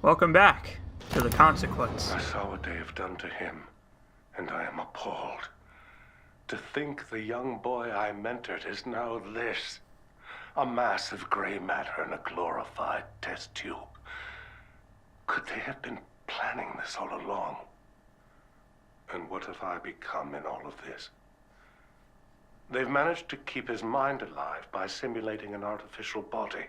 Welcome back to The Consequence. I saw what they have done to him, and I am appalled. To think the young boy I mentored is now this. A mass of gray matter in a glorified test tube. Could they have been planning this all along? And what have I become in all of this? They've managed to keep his mind alive by simulating an artificial body.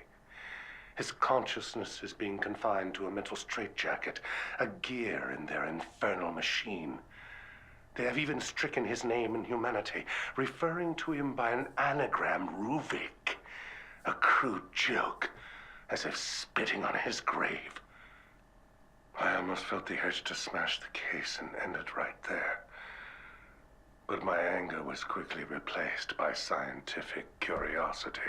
His consciousness is being confined to a mental straitjacket, a gear in their infernal machine. They have even stricken his name and humanity, referring to him by an anagram, Ruvik. A crude joke, as if spitting on his grave. I almost felt the urge to smash the case and end it right there. But my anger was quickly replaced by scientific curiosity.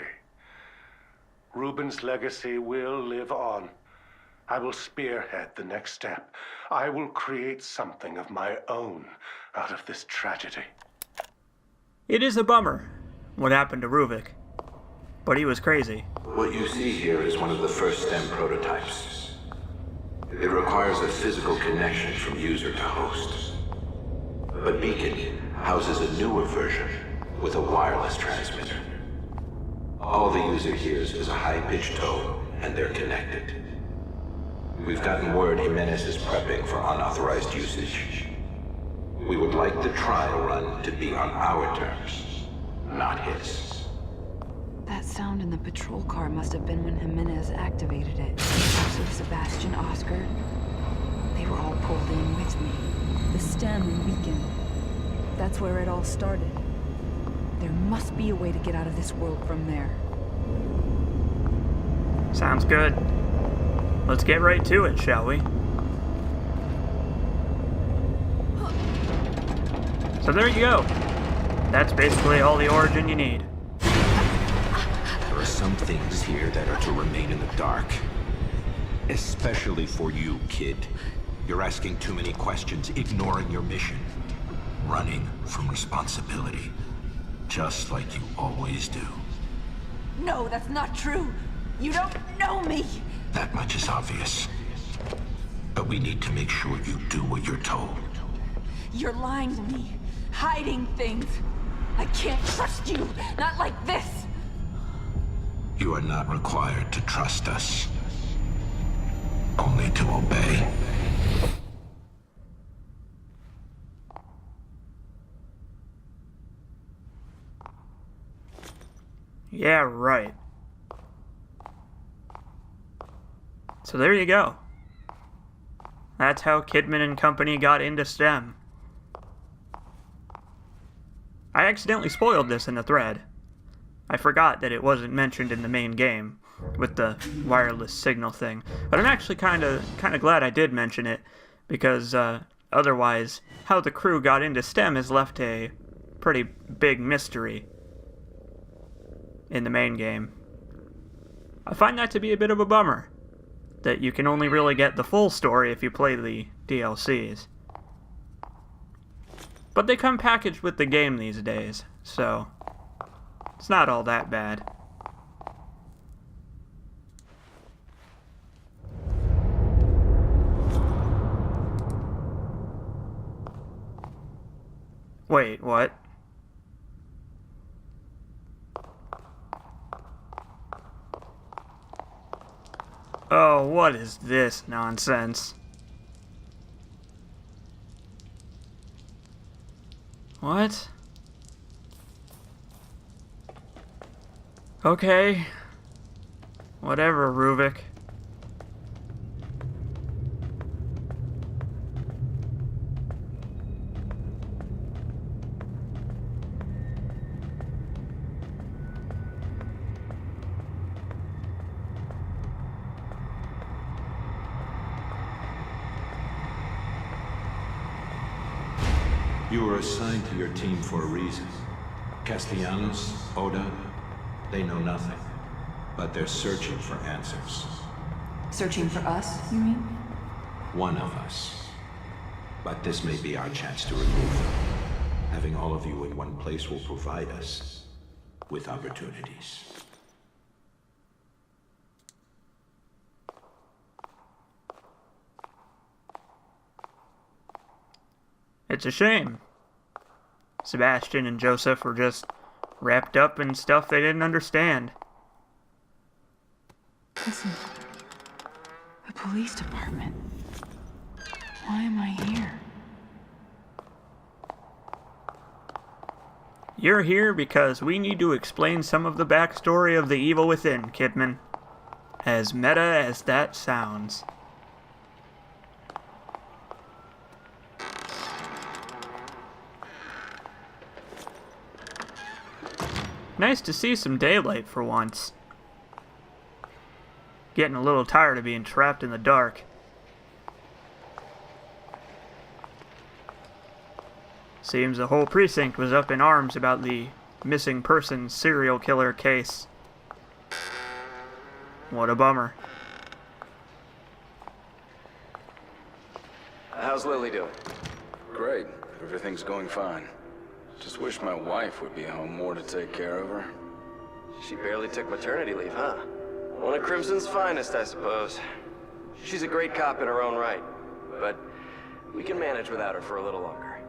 Reuben's legacy will live on. I will spearhead the next step. I will create something of my own out of this tragedy. It is a bummer what happened to Ruvik, but he was crazy. What you see here is one of the first STEM prototypes. It requires a physical connection from user to host. But Beacon houses a newer version with a wireless transmitter. All the user hears is a high-pitched tone, and they're connected. We've gotten word Jimenez is prepping for unauthorized usage. We would like the trial run to be on our terms, not his. That sound in the patrol car must have been when Jimenez activated it. So Sebastian, Oscar, they were all pulled in with me. The STEM and Beacon. That's where it all started. There must be a way to get out of this world from there. Sounds good. Let's get right to it, shall we? So there you go. That's basically all the origin you need. There are some things here that are to remain in the dark. Especially for you, kid. You're asking too many questions, ignoring your mission. Running from responsibility. Just like you always do. No, that's not true. You don't know me. That much is obvious. But we need to make sure you do what you're told. You're lying to me. Hiding things. I can't trust you. Not like this. You are not required to trust us. Only to obey. Yeah, right. So there you go. That's how Kidman and company got into STEM. I accidentally spoiled this in the thread. I forgot that it wasn't mentioned in the main game with the wireless signal thing. But I'm actually kind of glad I did mention it, because otherwise, how the crew got into STEM is left a pretty big mystery in the main game. I find that to be a bit of a bummer, that you can only really get the full story if you play the DLCs. But they come packaged with the game these days, so it's not all that bad. Wait, what? Oh, what is this nonsense? What? Okay. Whatever, Ruvik. You were assigned to your team for a reason. Castellanos, Oda, they know nothing. But they're searching for answers. Searching for us, you mean? One of us. But this may be our chance to remove them. Having all of you in one place will provide us with opportunities. It's a shame. Sebastian and Joseph were just wrapped up in stuff they didn't understand. Listen, the police department. Why am I here? You're here because we need to explain some of the backstory of the evil within, Kidman. As meta as that sounds. Nice to see some daylight for once. Getting a little tired of being trapped in the dark. Seems the whole precinct was up in arms about the missing person serial killer case. What a bummer. How's Lily doing? Great. Everything's going fine. Just wish my wife would be home more to take care of her. She barely took maternity leave, huh? One of Crimson's finest, I suppose. She's a great cop in her own right, but we can manage without her for a little longer.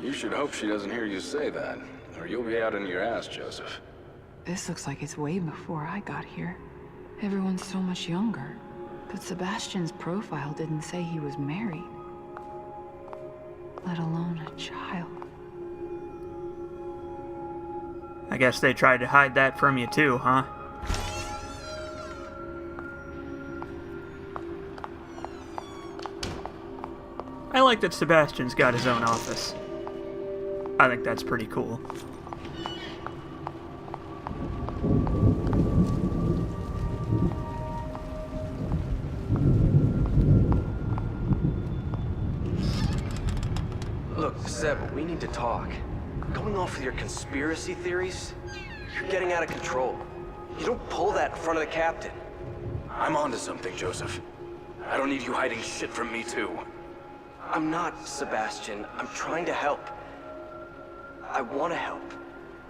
You should hope she doesn't hear you say that, or you'll be out in your ass, Joseph. This looks like it's way before I got here. Everyone's so much younger. But Sebastian's profile didn't say he was married. Let alone a child. I guess they tried to hide that from you too, huh? I like that Sebastian's got his own office. I think that's pretty cool. Look, Seb, we need to talk. Going off with your conspiracy theories? You're getting out of control. You don't pull that in front of the captain. I'm onto something, Joseph. I don't need you hiding shit from me, too. I'm not, Sebastian. I'm trying to help. I want to help.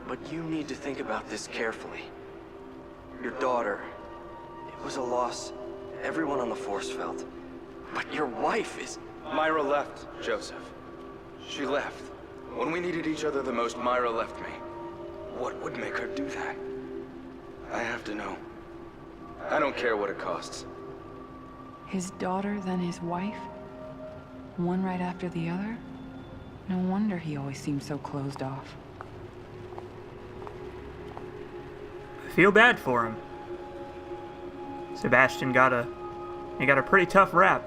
But you need to think about this carefully. Your daughter, it was a loss everyone on the force felt. But your wife is... Myra left, Joseph. She left. When we needed each other the most, Myra left me. What would make her do that? I have to know. I don't care what it costs. His daughter, then his wife? One right after the other? No wonder he always seemed so closed off. I feel bad for him. Sebastian got a pretty tough rap.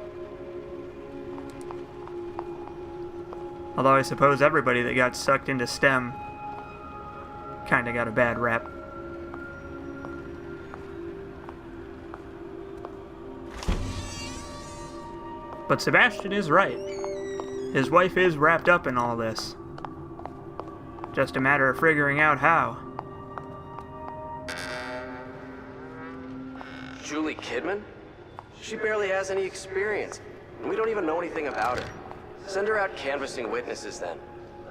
Although I suppose everybody that got sucked into STEM kinda got a bad rap. But Sebastian is right. His wife is wrapped up in all this. Just a matter of figuring out how. Julie Kidman? She barely has any experience, and we don't even know anything about her. Send her out canvassing witnesses then.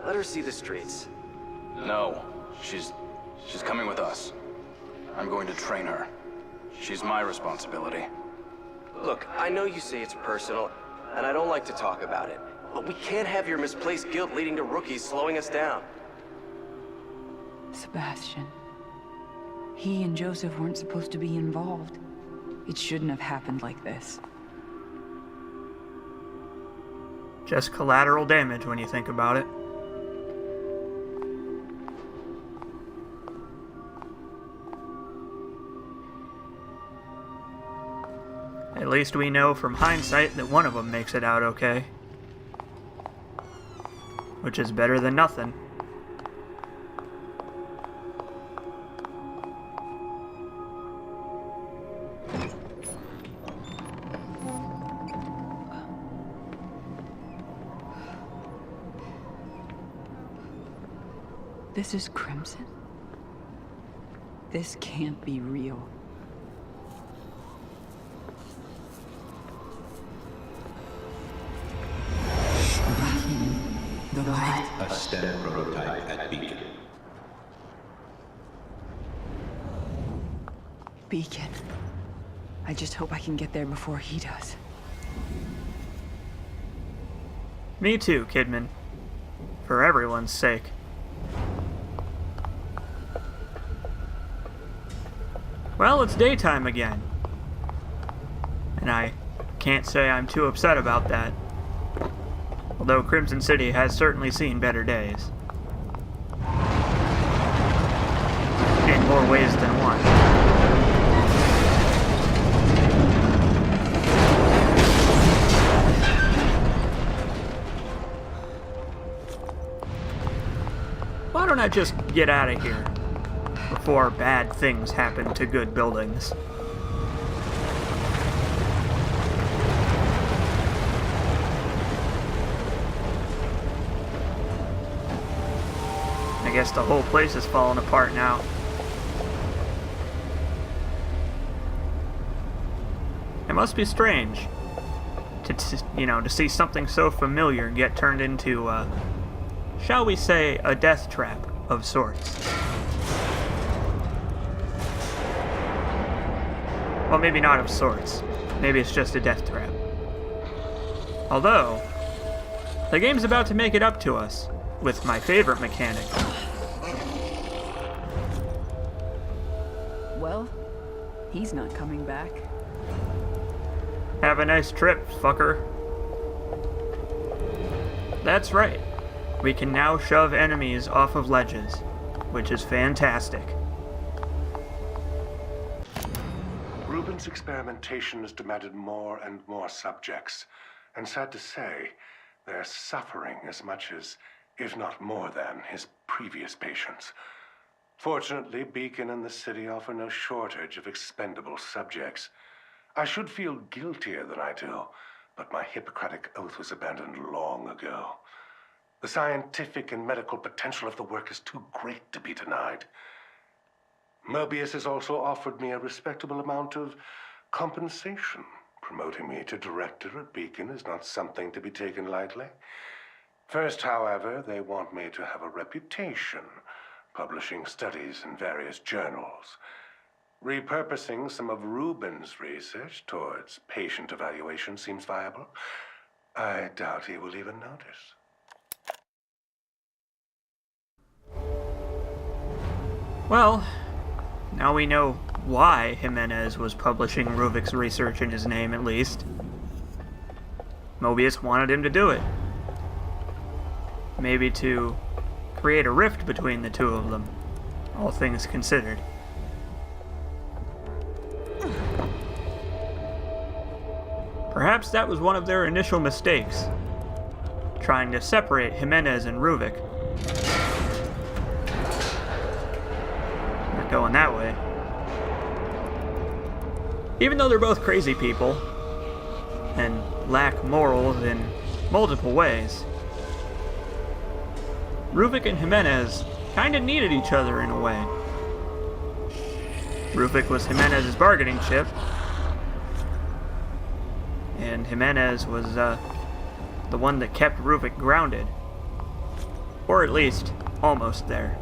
Let her see the streets. No. She's coming with us. I'm going to train her. She's my responsibility. Look, I know you say it's personal, and I don't like to talk about it, but we can't have your misplaced guilt leading to rookies slowing us down. Sebastian. He and Joseph weren't supposed to be involved. It shouldn't have happened like this. Just collateral damage when you think about it. At least we know from hindsight that one of them makes it out okay. Which is better than nothing. This is Crimson? This can't be real. The light. A STEM prototype at Beacon. Beacon. I just hope I can get there before he does. Me too, Kidman. for everyone's sake. Well, it's daytime again. And I can't say I'm too upset about that. Although Crimson City has certainly seen better days. In more ways than one. Why don't I just get out of here before bad things happen to good buildings? I guess the whole place is falling apart now. It must be strange to see something so familiar get turned into, shall we say, a death trap of sorts. Well, maybe not of sorts. Maybe it's just a death trap. Although, the game's about to make it up to us with my favorite mechanic. Well, he's not coming back. Have a nice trip, fucker. That's right. We can now shove enemies off of ledges, which is fantastic. Reuben's experimentation has demanded more and more subjects, and sad to say, they're suffering as much as, if not more than, his previous patients. Fortunately, Beacon and the city offer no shortage of expendable subjects. I should feel guiltier than I do, but my Hippocratic oath was abandoned long ago. The scientific and medical potential of the work is too great to be denied. Mobius has also offered me a respectable amount of compensation. Promoting me to director at Beacon is not something to be taken lightly. First, however, they want me to have a reputation, publishing studies in various journals. Repurposing some of Reuben's research towards patient evaluation seems viable. I doubt he will even notice. Well, now we know why Jimenez was publishing Ruvik's research in his name, at least. Mobius wanted him to do it. Maybe to create a rift between the two of them, all things considered. Perhaps that was one of their initial mistakes, trying to separate Jimenez and Ruvik. Not going that way. Even though they're both crazy people, and lack morals in multiple ways, Ruvik and Jimenez kinda needed each other in a way. Ruvik was Jimenez's bargaining chip, and Jimenez was the one that kept Ruvik grounded. Or at least, almost there.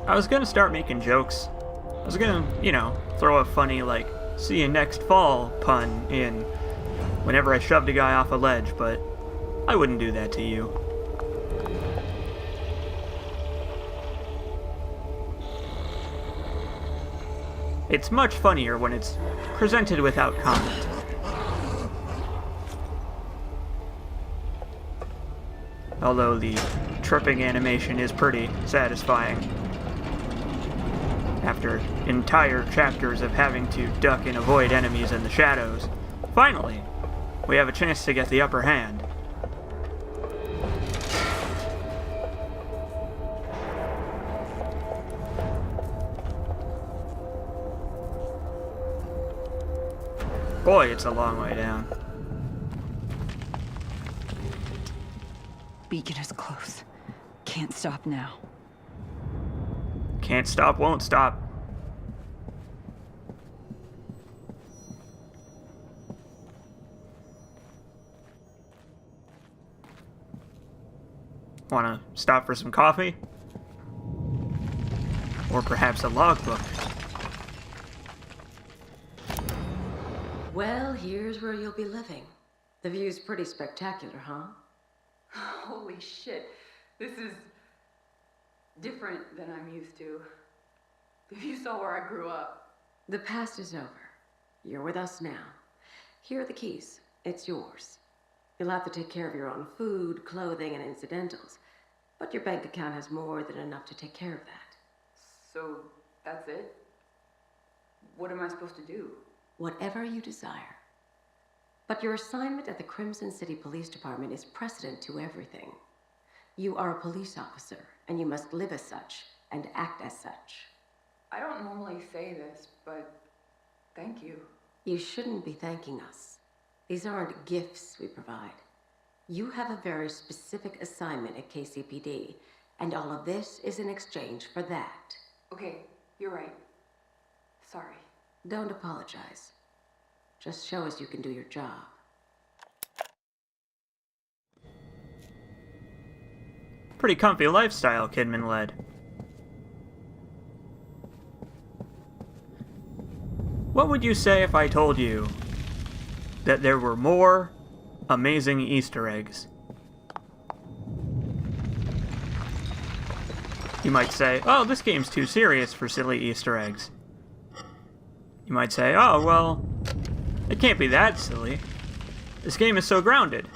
I was gonna start making jokes. I was gonna, throw a funny, see you next fall pun in whenever I shoved a guy off a ledge, but I wouldn't do that to you. It's much funnier when it's presented without comment. Although the tripping animation is pretty satisfying. After entire chapters of having to duck and avoid enemies in the shadows, finally, we have a chance to get the upper hand. Boy, it's a long way down. Beacon is close. Can't stop now. Can't stop, won't stop. Want to stop for some coffee? Or perhaps a logbook? Well, here's where you'll be living. The view's pretty spectacular, huh? Holy shit. This is different than I'm used to. If you saw where I grew up. The past is over. You're with us now. Here are the keys. It's yours. You'll have to take care of your own food, clothing, and incidentals. But your bank account has more than enough to take care of that. So, that's it? What am I supposed to do? Whatever you desire. But your assignment at the Crimson City Police Department is precedent to everything. You are a police officer, and you must live as such, and act as such. I don't normally say this, but thank you. You shouldn't be thanking us. These aren't gifts we provide. You have a very specific assignment at KCPD, and all of this is in exchange for that. Okay, you're right. Sorry. Don't apologize. Just show us you can do your job. Pretty comfy lifestyle Kidman led. What would you say if I told you that there were more amazing Easter eggs? You might say, oh, this game's too serious for silly Easter eggs. You might say, oh, well, it can't be that silly. This game is so grounded.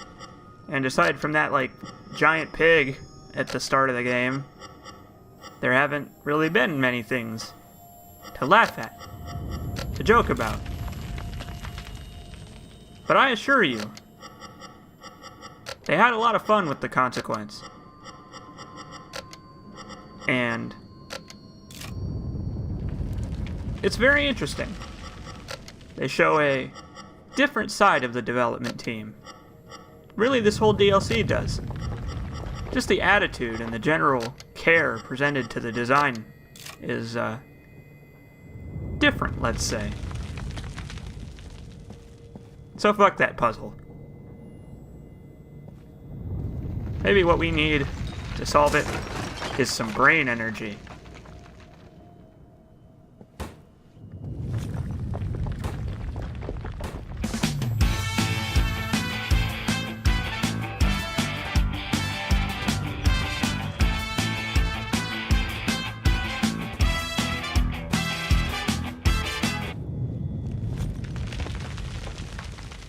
And aside from that, like, giant pig at the start of the game, there haven't really been many things to laugh at, to joke about. But I assure you, they had a lot of fun with the consequence. And it's very interesting. They show a different side of the development team. Really, this whole DLC does. Just the attitude and the general care presented to the design is, different, let's say. So fuck that puzzle. Maybe what we need to solve it is some brain energy.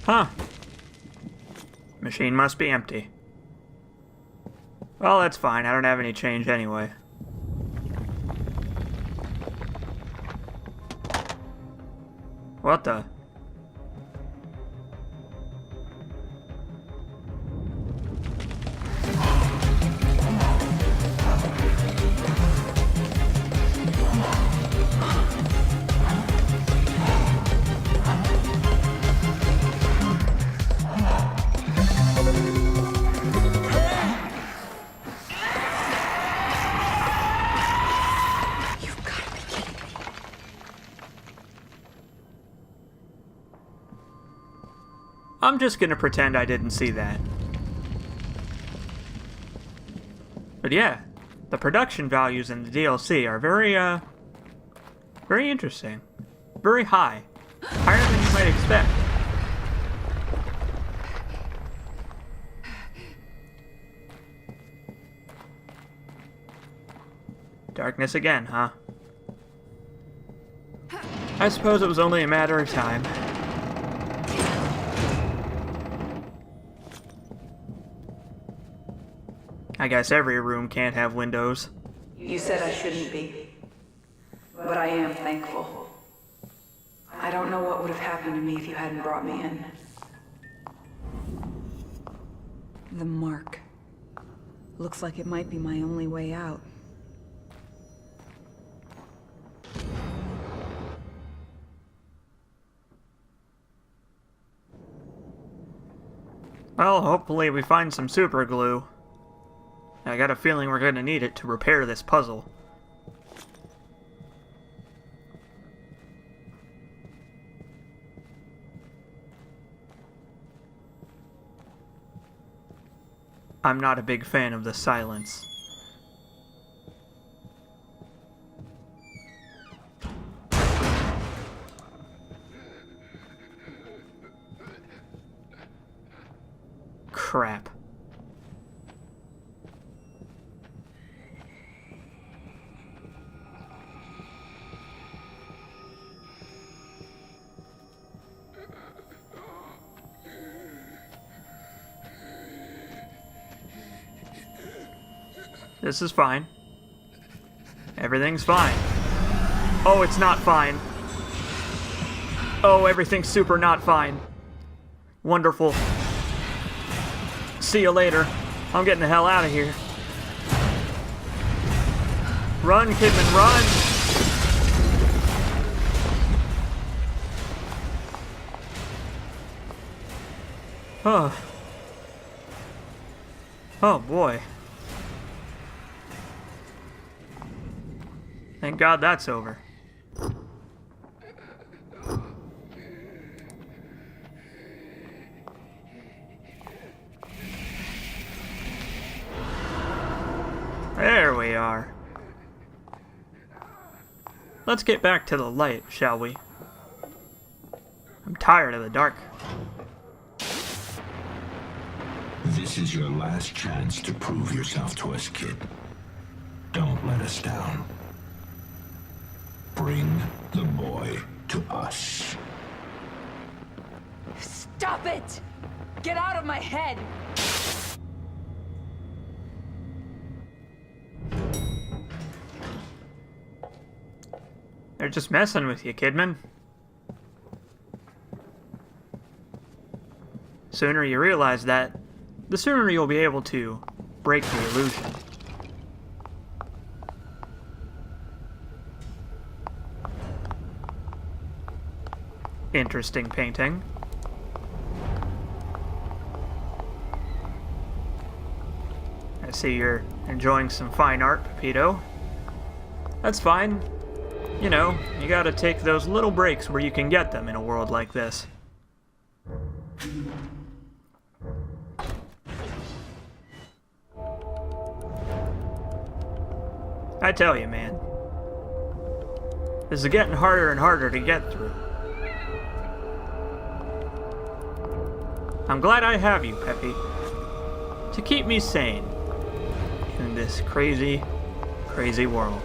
Huh. Machine must be empty. Well, that's fine. I don't have any change anyway. What the? I'm just gonna pretend I didn't see that. But yeah, the production values in the DLC are very interesting. Very high. Higher than you might expect. Darkness again, huh? I suppose it was only a matter of time. I guess every room can't have windows. You said I shouldn't be, but I am thankful. I don't know what would have happened to me if you hadn't brought me in. The mark. Looks like it might be my only way out. Well, hopefully we find some super glue. I got a feeling we're gonna need it to repair this puzzle. I'm not a big fan of the silence. Crap. This is fine. Everything's fine. Oh, it's not fine. Oh, everything's super not fine. Wonderful. See you later. I'm getting the hell out of here. Run, Kidman, run! Oh. Oh boy. Thank God that's over. There we are. Let's get back to the light, shall we? I'm tired of the dark. This is your last chance to prove yourself to us, kid. Don't let us down. Bring the boy to us. Stop it! Get out of my head! They're just messing with you, Kidman. Sooner you realize that, the sooner you'll be able to break the illusion. Interesting painting. I see you're enjoying some fine art, Pepito. That's fine. You know, you gotta take those little breaks where you can get them in a world like this. I tell you, man. This is getting harder and harder to get through. I'm glad I have you, Peppy, to keep me sane in this crazy, crazy world.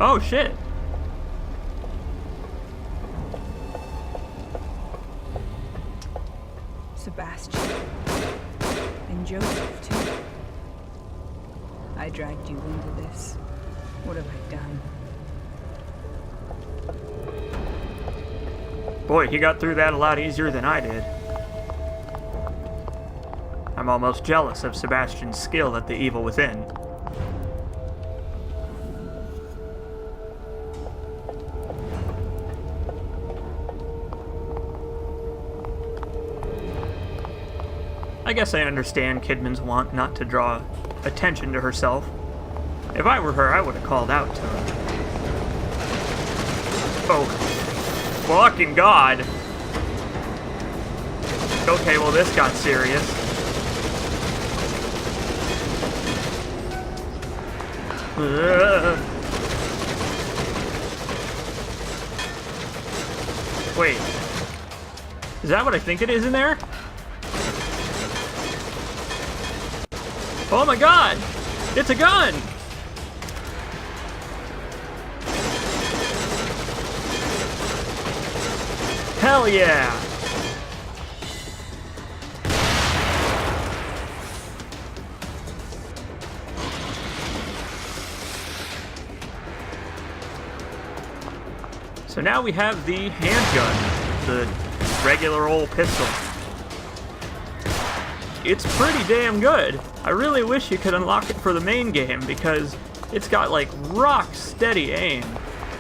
Oh, shit. Sebastian. And Joseph, too. I dragged you into this. What have I done? Boy, he got through that a lot easier than I did. I'm almost jealous of Sebastian's skill at the evil within. I guess I understand Kidman's want not to draw attention to herself. If I were her, I would have called out to him. Oh, fucking God. Okay, well this got serious. Wait. Is that what I think it is in there? Oh my God! It's a gun! Hell yeah! So now we have the handgun, the regular old pistol. It's pretty damn good. I really wish you could unlock it for the main game because it's got like rock steady aim,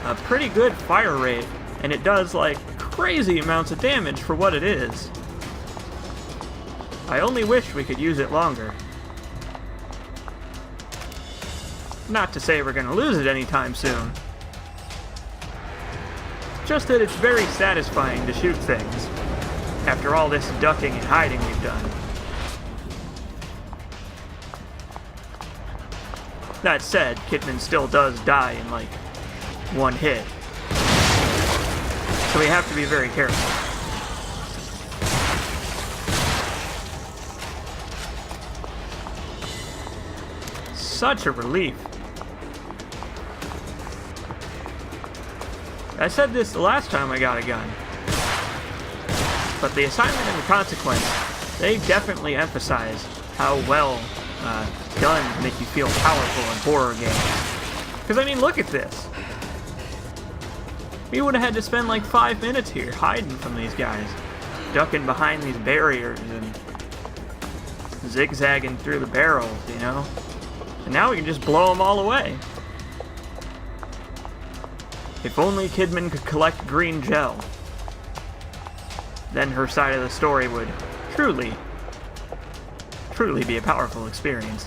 a pretty good fire rate, and it does like crazy amounts of damage for what it is. I only wish we could use it longer. Not to say we're gonna lose it anytime soon. just that it's very satisfying to shoot things, after all this ducking and hiding we've done. That said, Kidman still does die in, like, one hit. So we have to be very careful. Such a relief. I said this the last time I got a gun. But the assignment and the consequence, they definitely emphasize how well guns make you feel powerful in horror games. Because, I mean, look at this. We would have had to spend like 5 minutes here hiding from these guys, ducking behind these barriers and zigzagging through the barrels, you know? And now we can just blow them all away. If only Kidman could collect green gel. Then her side of the story would truly be a powerful experience.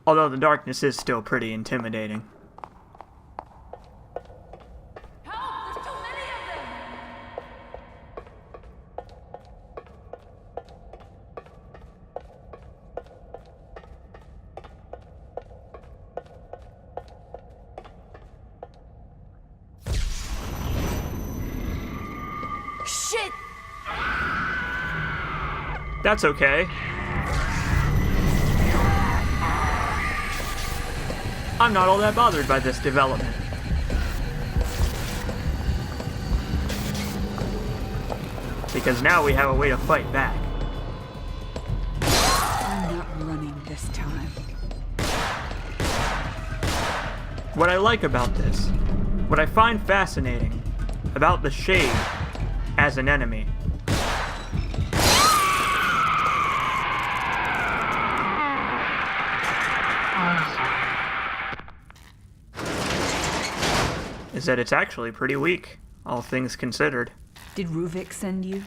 Although the darkness is still pretty intimidating. Help! There's too many of them! Shit! That's okay. I'm not all that bothered by this development. Because now we have a way to fight back. I'm not running this time. What I like about this, what I find fascinating about the Shade as an enemy, is that it's actually pretty weak, all things considered. Did Ruvik send you?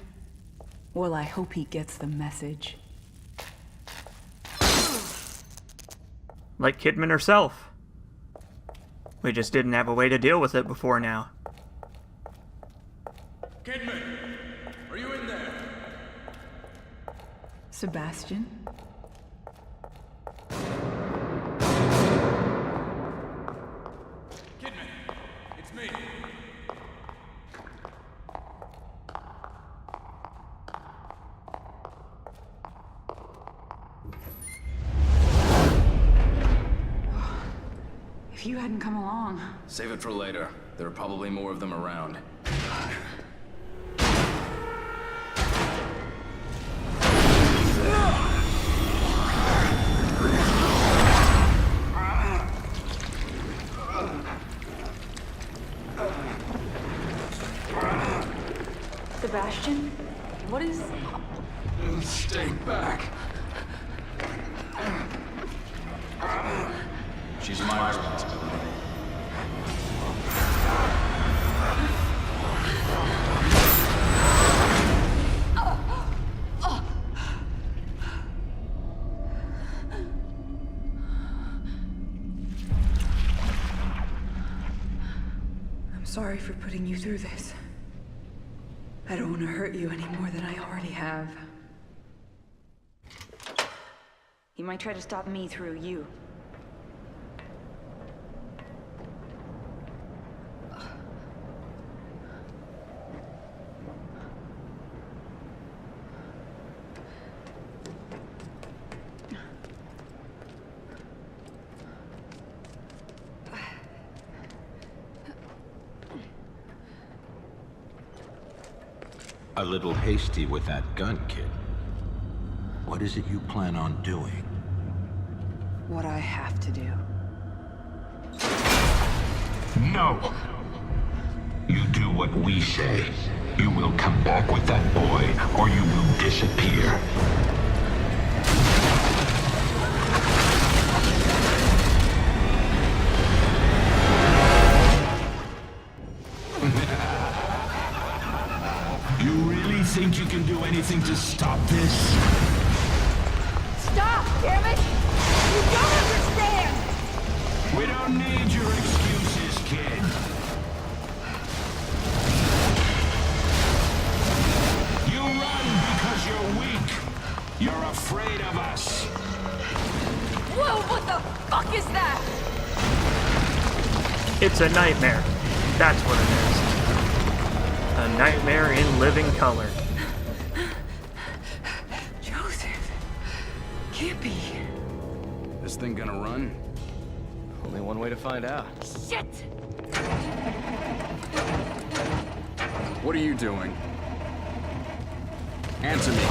Well, I hope he gets the message. Like Kidman herself. We just didn't have a way to deal with it before now. Kidman, are you in there? Sebastian? Kidman, it's me. If you hadn't come along. Save it for later. There are probably more of them around. Sebastian? What is... Stay back. She's my responsibility. I'm sorry for putting you through this. I don't want to hurt you any more than I already have. He might try to stop me through you. A little hasty with that gun, kid. What is it you plan on doing? What I have to do. No! You do what we say. You will come back with that boy, or you will disappear. You really think you anything to stop this? Stop, damn it! You don't understand! We don't need your excuses, kid. You run because you're weak. You're afraid of us. Whoa, what the fuck is that? It's a nightmare. That's what it is. A nightmare in living color. Joseph. Can't be. This thing gonna run? Only one way to find out. Shit! What are you doing? Answer me.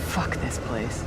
Fuck this place.